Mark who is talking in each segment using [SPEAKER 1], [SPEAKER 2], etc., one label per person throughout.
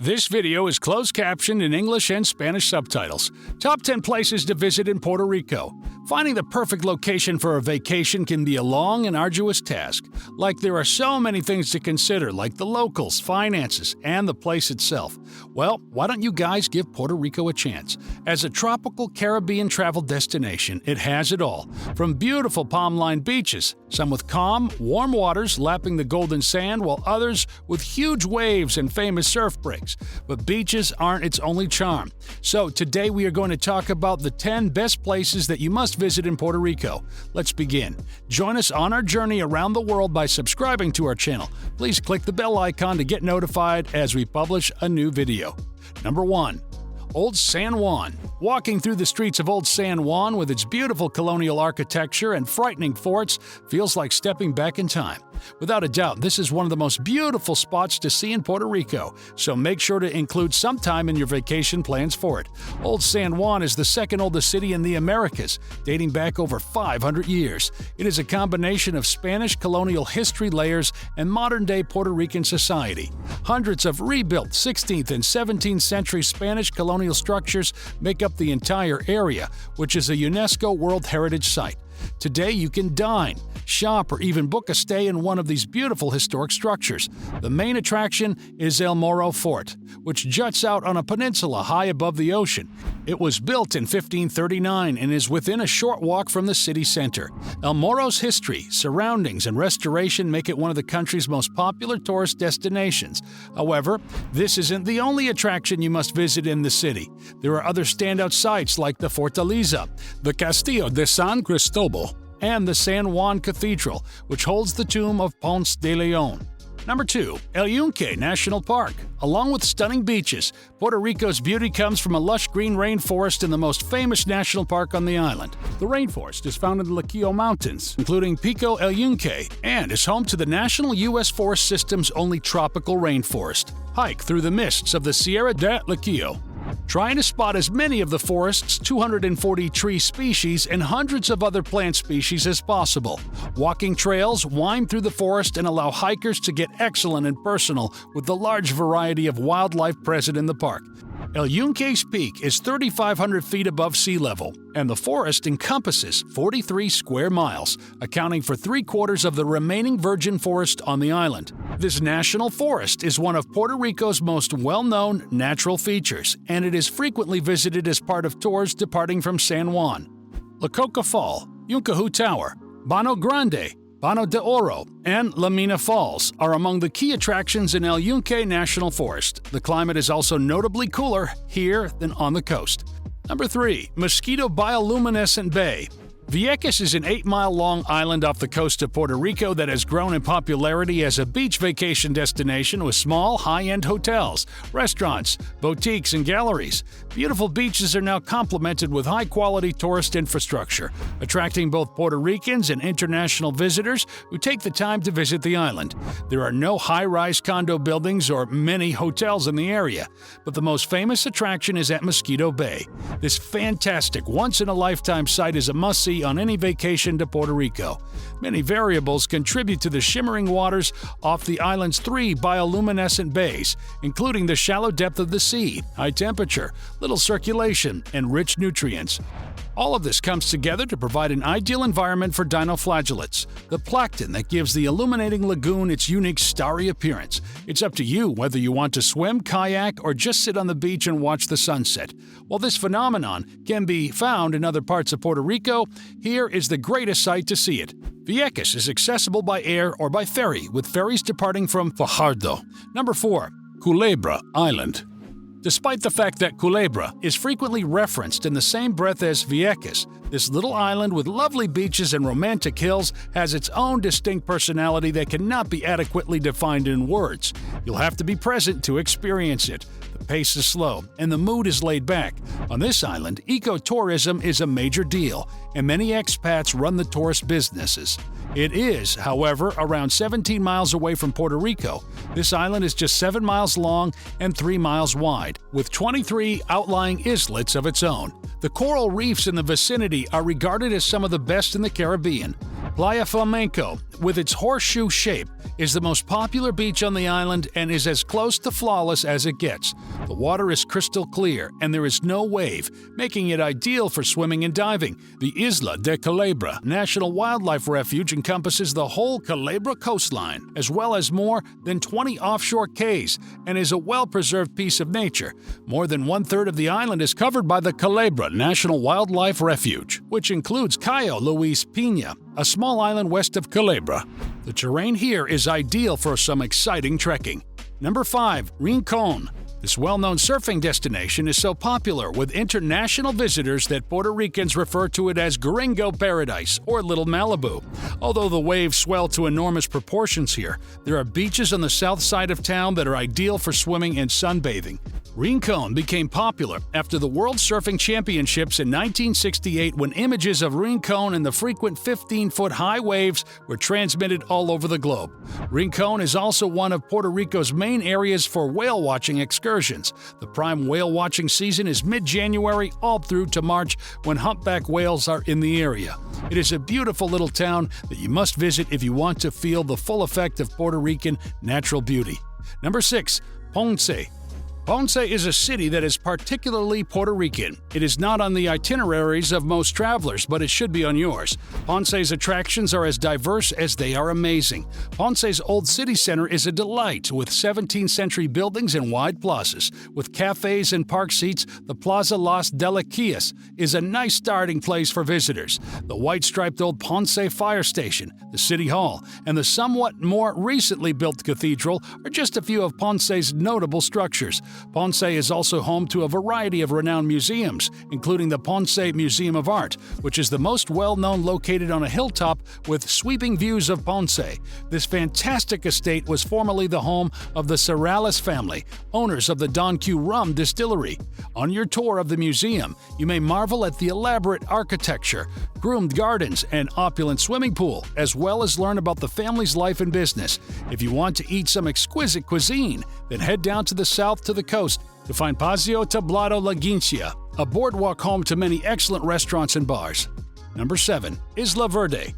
[SPEAKER 1] This video is closed captioned in English and Spanish subtitles. Top 10 places to visit in Puerto Rico. Finding the perfect location for a vacation can be a long and arduous task. There are so many things to consider, like the locals, finances, and the place itself. Well, why don't you guys give Puerto Rico a chance? As a tropical Caribbean travel destination, it has it all. From beautiful palm-lined beaches, some with calm, warm waters lapping the golden sand, while others with huge waves and famous surf breaks. But beaches aren't its only charm. So today we are going to talk about the 10 best places that you must visit in Puerto Rico. Let's begin. Join us on our journey around the world by subscribing to our channel. Please click the bell icon to get notified as we publish a new video. Number 1. Old San Juan. Walking through the streets of Old San Juan with its beautiful colonial architecture and frightening forts feels like stepping back in time. Without a doubt, this is one of the most beautiful spots to see in Puerto Rico, so make sure to include some time in your vacation plans for it. Old San Juan is the second oldest city in the Americas, dating back over 500 years. It is a combination of Spanish colonial history layers and modern-day Puerto Rican society. Hundreds of rebuilt 16th and 17th century Spanish colonial structures make up the entire area, which is a UNESCO World Heritage Site. Today you can dine, shop, or even book a stay in one of these beautiful historic structures. The main attraction is El Morro Fort, which juts out on a peninsula high above the ocean. It was built in 1539 and is within a short walk from the city center. El Morro's history, surroundings, and restoration make it one of the country's most popular tourist destinations. However, this isn't the only attraction you must visit in the city. There are other standout sites like the Fortaleza, the Castillo de San Cristobal, and the San Juan Cathedral, which holds the tomb of Ponce de Leon. Number 2. El Yunque National Park. Along with stunning beaches, Puerto Rico's beauty comes from a lush green rainforest in the most famous national park on the island. The rainforest is found in the Laquillo Mountains, including Pico El Yunque, and is home to the National U.S. Forest System's only tropical rainforest. Hike through the mists of the Sierra de Laquillo, trying to spot as many of the forest's 240 tree species and hundreds of other plant species as possible. Walking trails wind through the forest and allow hikers to get excellent and personal with the large variety of wildlife present in the park. El Yunque's peak is 3,500 feet above sea level, and the forest encompasses 43 square miles, accounting for 3/4 of the remaining virgin forest on the island. This national forest is one of Puerto Rico's most well-known natural features, and it is frequently visited as part of tours departing from San Juan. La Coca Fall, Yunque Tower, Bano Grande, Bano de Oro, and La Mina Falls are among the key attractions in El Yunque National Forest. The climate is also notably cooler here than on the coast. Number 3. Mosquito Bioluminescent Bay. Vieques is an 8-mile-long island off the coast of Puerto Rico that has grown in popularity as a beach vacation destination with small, high-end hotels, restaurants, boutiques, and galleries. Beautiful beaches are now complemented with high-quality tourist infrastructure, attracting both Puerto Ricans and international visitors who take the time to visit the island. There are no high-rise condo buildings or many hotels in the area, but the most famous attraction is at Mosquito Bay. This fantastic, once-in-a-lifetime site is a must-see on any vacation to Puerto Rico. Many variables contribute to the shimmering waters off the island's 3 bioluminescent bays, including the shallow depth of the sea, high temperature, little circulation, and rich nutrients. All of this comes together to provide an ideal environment for dinoflagellates, the plankton that gives the illuminating lagoon its unique starry appearance. It's up to you whether you want to swim, kayak, or just sit on the beach and watch the sunset. While this phenomenon can be found in other parts of Puerto Rico, here is the greatest site to see it. Vieques is accessible by air or by ferry, with ferries departing from Fajardo. Number 4. Culebra Island. Despite the fact that Culebra is frequently referenced in the same breath as Vieques, this little island with lovely beaches and romantic hills has its own distinct personality that cannot be adequately defined in words. You'll have to be present to experience it. The pace is slow, and the mood is laid back. On this island, ecotourism is a major deal, and many expats run the tourist businesses. It is, however, around 17 miles away from Puerto Rico. This island is just 7 miles long and 3 miles wide, with 23 outlying islets of its own. The coral reefs in the vicinity are regarded as some of the best in the Caribbean. Playa Flamenco, with its horseshoe shape, is the most popular beach on the island and is as close to flawless as it gets. The water is crystal clear and there is no wave, making it ideal for swimming and diving. The Isla de Culebra National Wildlife Refuge encompasses the whole Culebra coastline, as well as more than 20 offshore cays, and is a well-preserved piece of nature. More than one-third of the island is covered by the Culebra National Wildlife Refuge, which includes Cayo Luis Pina, a small island west of Culebra. The terrain here is ideal for some exciting trekking. Number 5. Rincon. This well-known surfing destination is so popular with international visitors that Puerto Ricans refer to it as Gringo Paradise or Little Malibu. Although the waves swell to enormous proportions here, there are beaches on the south side of town that are ideal for swimming and sunbathing. Rincon became popular after the World Surfing Championships in 1968 when images of Rincon and the frequent 15-foot high waves were transmitted all over the globe. Rincon is also one of Puerto Rico's main areas for whale watching excursions. The prime whale watching season is mid-January all through to March when humpback whales are in the area. It is a beautiful little town that you must visit if you want to feel the full effect of Puerto Rican natural beauty. Number 6. Ponce. Ponce is a city that is particularly Puerto Rican. It is not on the itineraries of most travelers, but it should be on yours. Ponce's attractions are as diverse as they are amazing. Ponce's old city center is a delight, with 17th century buildings and wide plazas. With cafes and park seats, the Plaza Las Delicias is a nice starting place for visitors. The white-striped old Ponce Fire Station, the City Hall, and the somewhat more recently built cathedral are just a few of Ponce's notable structures. Ponce is also home to a variety of renowned museums, including the Ponce Museum of Art, which is the most well-known, located on a hilltop with sweeping views of Ponce. This fantastic estate was formerly the home of the Serrales family, owners of the Don Q Rum distillery. On your tour of the museum, you may marvel at the elaborate architecture, groomed gardens, and opulent swimming pool, as well as learn about the family's life and business. If you want to eat some exquisite cuisine, then head down to the south to the coast to find Paseo Tablado La Guincia, a boardwalk home to many excellent restaurants and bars. Number 7. Isla Verde.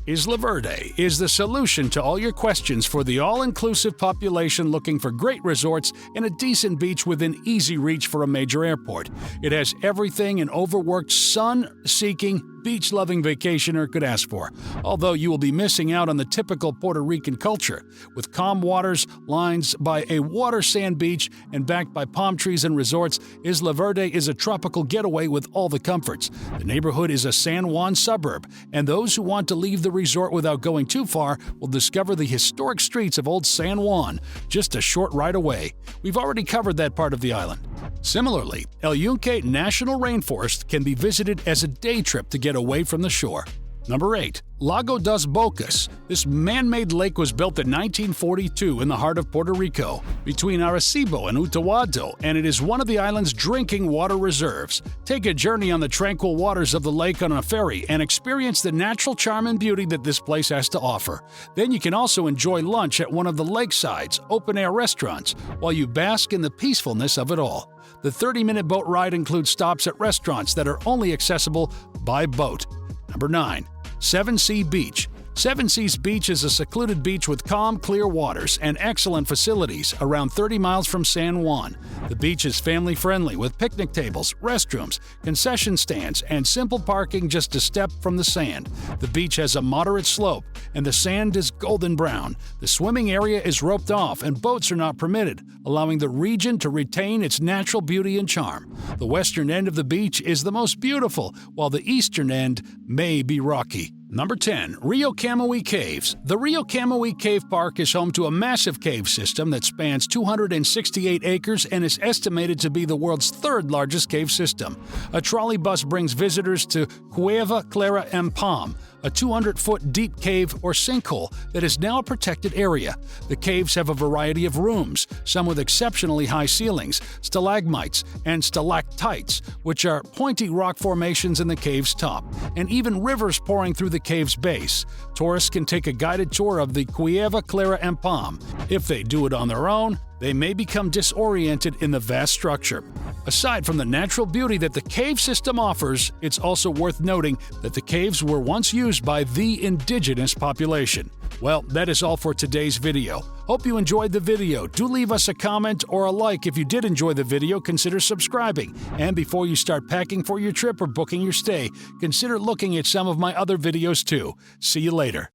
[SPEAKER 1] Isla Verde is the solution to all your questions for the all-inclusive population looking for great resorts and a decent beach within easy reach for a major airport. It has everything an overworked, sun-seeking, beach-loving vacationer could ask for, although you will be missing out on the typical Puerto Rican culture. With calm waters, lined by a water-sand beach, and backed by palm trees and resorts, Isla Verde is a tropical getaway with all the comforts. The neighborhood is a San Juan suburb, and those who want to leave the resort without going too far will discover the historic streets of Old San Juan, just a short ride away. We've already covered that part of the island. Similarly, El Yunque National Rainforest can be visited as a day trip to get away from the shore. Number 8. Lago Das Bocas. This man-made lake was built in 1942 in the heart of Puerto Rico, between Arecibo and Utuado, and it is one of the island's drinking water reserves. Take a journey on the tranquil waters of the lake on a ferry and experience the natural charm and beauty that this place has to offer. Then you can also enjoy lunch at one of the lakeside's open-air restaurants while you bask in the peacefulness of it all. The 30-minute boat ride includes stops at restaurants that are only accessible by boat. Number 9. Seven Sea Beach. Seven Seas Beach is a secluded beach with calm, clear waters and excellent facilities around 30 miles from San Juan. The beach is family-friendly with picnic tables, restrooms, concession stands, and simple parking just a step from the sand. The beach has a moderate slope, and the sand is golden brown. The swimming area is roped off, and boats are not permitted, allowing the region to retain its natural beauty and charm. The western end of the beach is the most beautiful, while the eastern end may be rocky. Number 10. Rio Camuy Caves. The Rio Camuy Cave Park is home to a massive cave system that spans 268 acres and is estimated to be the world's third largest cave system. A trolley bus brings visitors to Cueva Clara en Palm, a 200-foot deep cave or sinkhole that is now a protected area. The caves have a variety of rooms, some with exceptionally high ceilings, stalagmites, and stalactites, which are pointy rock formations in the cave's top, and even rivers pouring through the cave's base. Tourists can take a guided tour of the Cueva Clara en Palm. If they do it on their own, they may become disoriented in the vast structure. Aside from the natural beauty that the cave system offers, it's also worth noting that the caves were once used by the indigenous population. Well, that is all for today's video. Hope you enjoyed the video. Do leave us a comment or a like. If you did enjoy the video, consider subscribing. And before you start packing for your trip or booking your stay, consider looking at some of my other videos too. See you later.